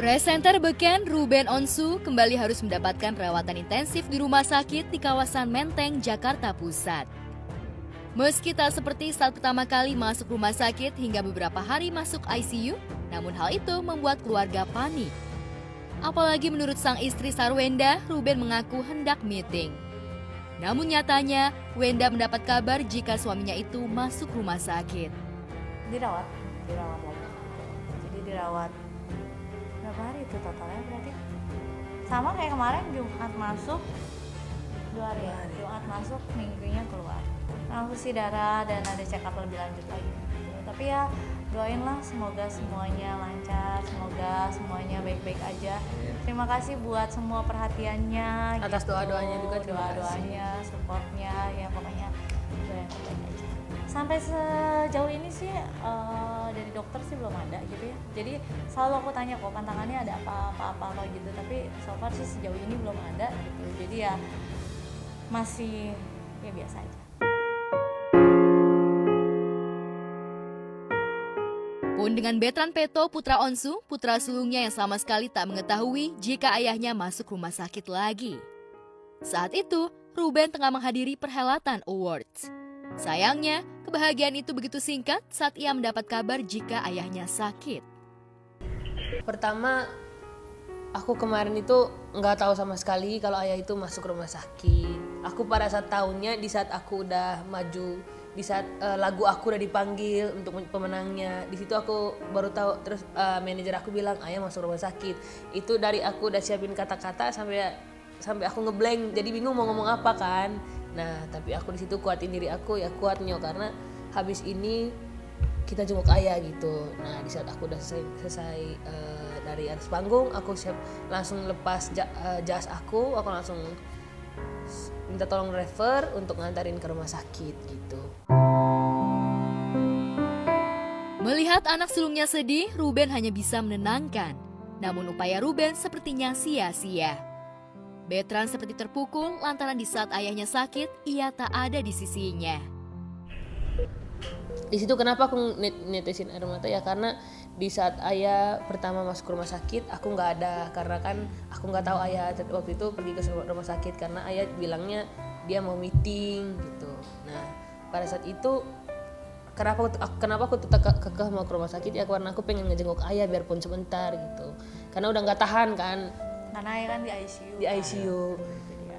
Presenter beken Ruben Onsu kembali harus mendapatkan perawatan intensif di rumah sakit di kawasan Menteng, Jakarta Pusat. Meski tak seperti saat pertama kali masuk rumah sakit hingga beberapa hari masuk ICU, namun hal itu membuat keluarga panik. Apalagi menurut sang istri Sarwenda, Ruben mengaku hendak meeting. Namun nyatanya, Wenda mendapat kabar jika suaminya itu masuk rumah sakit. Dirawat lagi. Jadi dirawat berapa hari itu totalnya berarti? Sama kayak kemarin Jumat masuk 2 hari ya. Jumat masuk, minggunya keluar. Transfusi darah dan ada check up lebih lanjut lagi. Tapi ya doainlah semoga semuanya lancar, semoga semuanya baik-baik aja. Terima kasih buat semua perhatiannya. Atas doa-doanya juga terima kasih. Doa-doanya, supportnya, ya pokoknya doa yang terbaik aja. Sampai sejauh ini sih dari dokter sih belum ada gitu ya. Jadi selalu aku tanya kok pantangannya ada apa gitu. Tapi so far sih sejauh ini belum ada gitu. Jadi ya masih ya biasa aja. Pun dengan Betran Peto putra Onsu, putra sulungnya yang sama sekali tak mengetahui jika ayahnya masuk rumah sakit lagi. Saat itu, Ruben tengah menghadiri perhelatan awards. Sayangnya, kebahagiaan itu begitu singkat saat ia mendapat kabar jika ayahnya sakit. Pertama, aku kemarin itu nggak tahu sama sekali kalau ayah itu masuk rumah sakit. Aku pada saat tahunya di saat aku udah maju, di saat lagu aku udah dipanggil untuk pemenangnya. Di situ aku baru tahu. Terus manajer aku bilang ayah masuk rumah sakit. Itu dari aku udah siapin kata-kata sampai aku ngeblank. Jadi bingung mau ngomong apa kan. Nah, tapi aku di situ kuatin diri aku, ya kuat Nyo, karena habis ini kita jenguk ayah gitu. Nah, di saat aku udah selesai dari atas panggung, aku siap langsung lepas jas aku langsung minta tolong driver untuk ngantarin ke rumah sakit gitu. Melihat anak sulungnya sedih, Ruben hanya bisa menenangkan. Namun upaya Ruben sepertinya sia-sia. Betran seperti terpukul lantaran di saat ayahnya sakit, ia tak ada di sisinya. Di situ kenapa aku netesin air mata ya, karena di saat ayah pertama masuk ke rumah sakit aku nggak ada, karena kan aku nggak tahu ayah waktu itu pergi ke rumah sakit karena ayah bilangnya dia mau meeting gitu. Nah, pada saat itu kenapa aku tetap kekeh mau ke rumah sakit ya, karena aku pengen ngejenguk ayah biarpun sebentar gitu, karena udah nggak tahan kan. Karena ayah kan di ICU. Di ICU.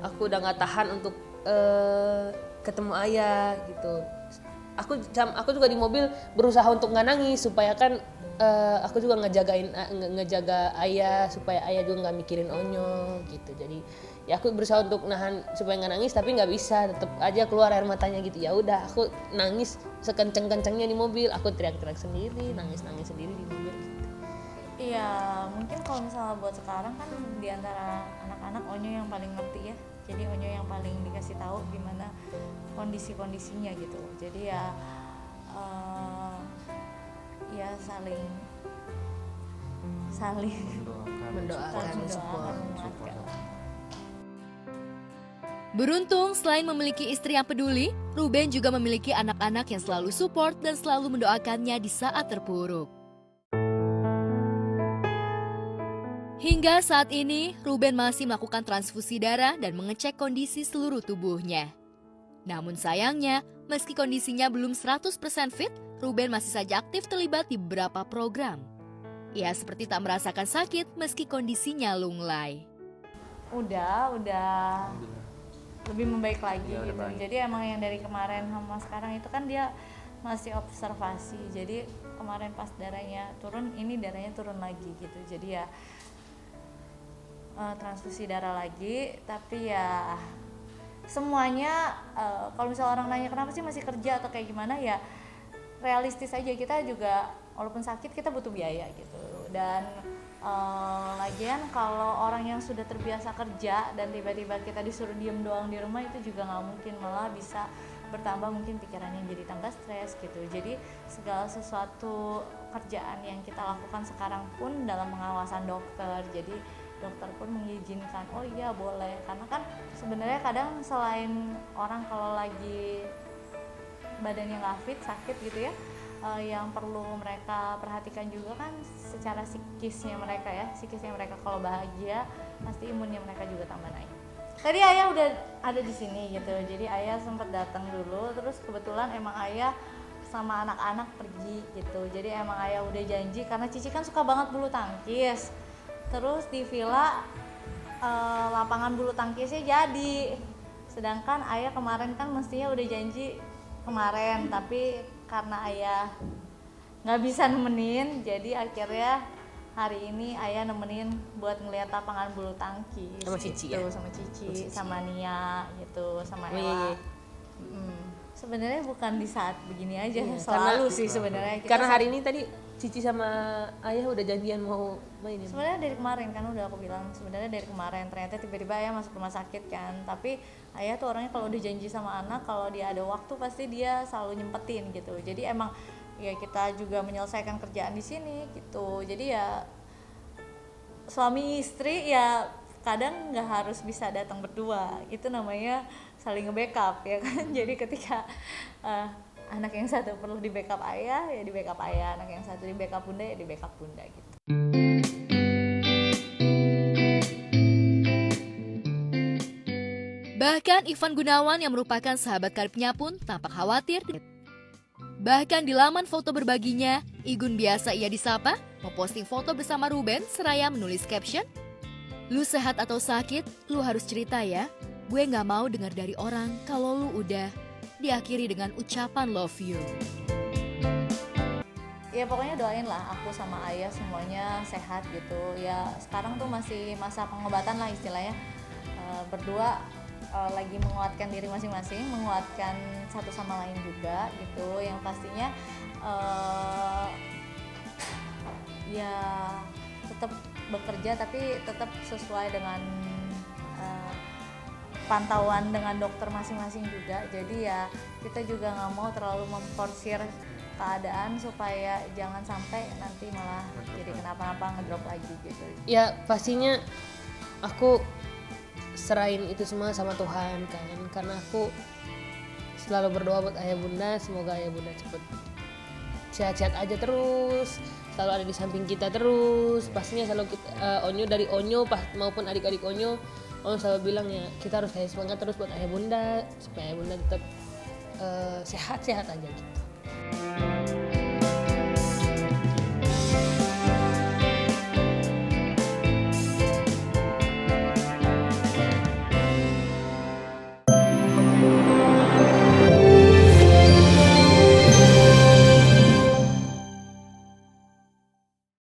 Aku udah nggak tahan untuk ketemu ayah gitu. Aku juga di mobil berusaha untuk nggak nangis supaya kan aku juga ngejaga ayah supaya ayah juga nggak mikirin Onyo gitu. Jadi ya aku berusaha untuk nahan supaya nggak nangis, tapi nggak bisa, tetap aja keluar air matanya gitu. Ya udah aku nangis sekenceng-kencengnya di mobil, aku teriak-teriak sendiri, nangis sendiri di mobil gitu. Iya, mungkin kalau misalnya buat sekarang kan di antara anak-anak Onyo yang paling ngerti ya. Jadi Onyo yang paling dikasih tahu gimana kondisi-kondisinya gitu. Jadi ya ya saling Mendoakan support. menguatkan. Beruntung selain memiliki istri yang peduli, Ruben juga memiliki anak-anak yang selalu support dan selalu mendoakannya di saat terpuruk. Hingga saat ini, Ruben masih melakukan transfusi darah dan mengecek kondisi seluruh tubuhnya. Namun sayangnya, meski kondisinya belum 100% fit, Ruben masih saja aktif terlibat di beberapa program. Ia seperti tak merasakan sakit meski kondisinya lunglai. Udah lebih membaik lagi gitu. Jadi emang yang dari kemarin sama sekarang itu kan dia masih observasi. Jadi kemarin pas darahnya turun, ini darahnya turun lagi gitu. Jadi ya transfusi darah lagi, tapi ya semuanya kalau misalnya orang nanya kenapa sih masih kerja atau kayak gimana, ya realistis aja, kita juga walaupun sakit kita butuh biaya gitu. Dan lagian kalau orang yang sudah terbiasa kerja dan tiba-tiba kita disuruh diem doang di rumah, itu juga nggak mungkin, malah bisa bertambah mungkin pikirannya jadi tambah stres gitu. Jadi segala sesuatu kerjaan yang kita lakukan sekarang pun dalam pengawasan dokter. Jadi dokter pun mengizinkan, oh iya boleh, karena kan sebenarnya kadang selain orang kalau lagi badannya nggak fit, sakit gitu ya, yang perlu mereka perhatikan juga kan secara psikisnya mereka kalau bahagia pasti imunnya mereka juga tambah naik. Tadi ayah udah ada di sini gitu, jadi ayah sempat datang dulu, terus kebetulan emang ayah sama anak-anak pergi gitu, jadi emang ayah udah janji karena Cici kan suka banget bulu tangkis, terus di villa lapangan bulu tangkisnya jadi, sedangkan ayah kemarin kan mestinya udah janji kemarin, tapi karena ayah nggak bisa nemenin, jadi akhirnya hari ini ayah nemenin buat ngeliat lapangan bulu tangkis sama Cici gitu, ya? sama Cici, sama Nia gitu, sama Oh, Ella. iya. Sebenarnya bukan di saat begini aja, Iya, selalu karena- sih sebenarnya. Kita Karena hari ini tadi Cici sama Ayah udah janjian mau main ya? sebenarnya dari kemarin kan udah aku bilang, sebenarnya dari kemarin, ternyata tiba-tiba ayah masuk rumah sakit kan, tapi ayah tuh orangnya kalau udah janji sama anak, kalau dia ada waktu pasti dia selalu nyempetin gitu, jadi emang ya kita juga menyelesaikan kerjaan di sini gitu, jadi ya suami istri ya kadang nggak harus bisa datang berdua, itu namanya saling nge-backup ya kan. Jadi ketika anak yang satu perlu di backup ayah ya di backup ayah, anak yang satu di backup bunda ya di backup bunda gitu. Bahkan Ivan Gunawan yang merupakan sahabat karibnya pun tampak khawatir. Bahkan di laman foto berbaginya, Igun biasa ia disapa, memposting foto bersama Ruben seraya menulis caption, "Lu sehat atau sakit, lu harus cerita ya. Gue gak mau dengar dari orang kalau lu udah." Diakhiri dengan ucapan love you. Ya pokoknya doain lah aku sama ayah semuanya sehat gitu ya. Sekarang tuh masih masa pengobatan lah istilahnya. Berdua lagi menguatkan diri masing-masing, menguatkan satu sama lain juga gitu. Yang pastinya ya tetap bekerja tapi tetap sesuai dengan pantauan dengan dokter masing-masing juga. Jadi ya kita juga nggak mau terlalu memforsir keadaan supaya jangan sampai nanti malah jadi kenapa-napa ngedrop lagi gitu. Ya pastinya aku serahin itu semua sama Tuhan kan, karena aku selalu berdoa buat ayah bunda, semoga ayah bunda cepet sehat-sehat aja terus, selalu ada di samping kita terus. Pastinya selalu kita, Onyo dari Onyo maupun adik-adik Onyo selalu bilang ya kita harus kasih semangat terus buat ayah bunda supaya ayah bunda tetap sehat-sehat aja gitu.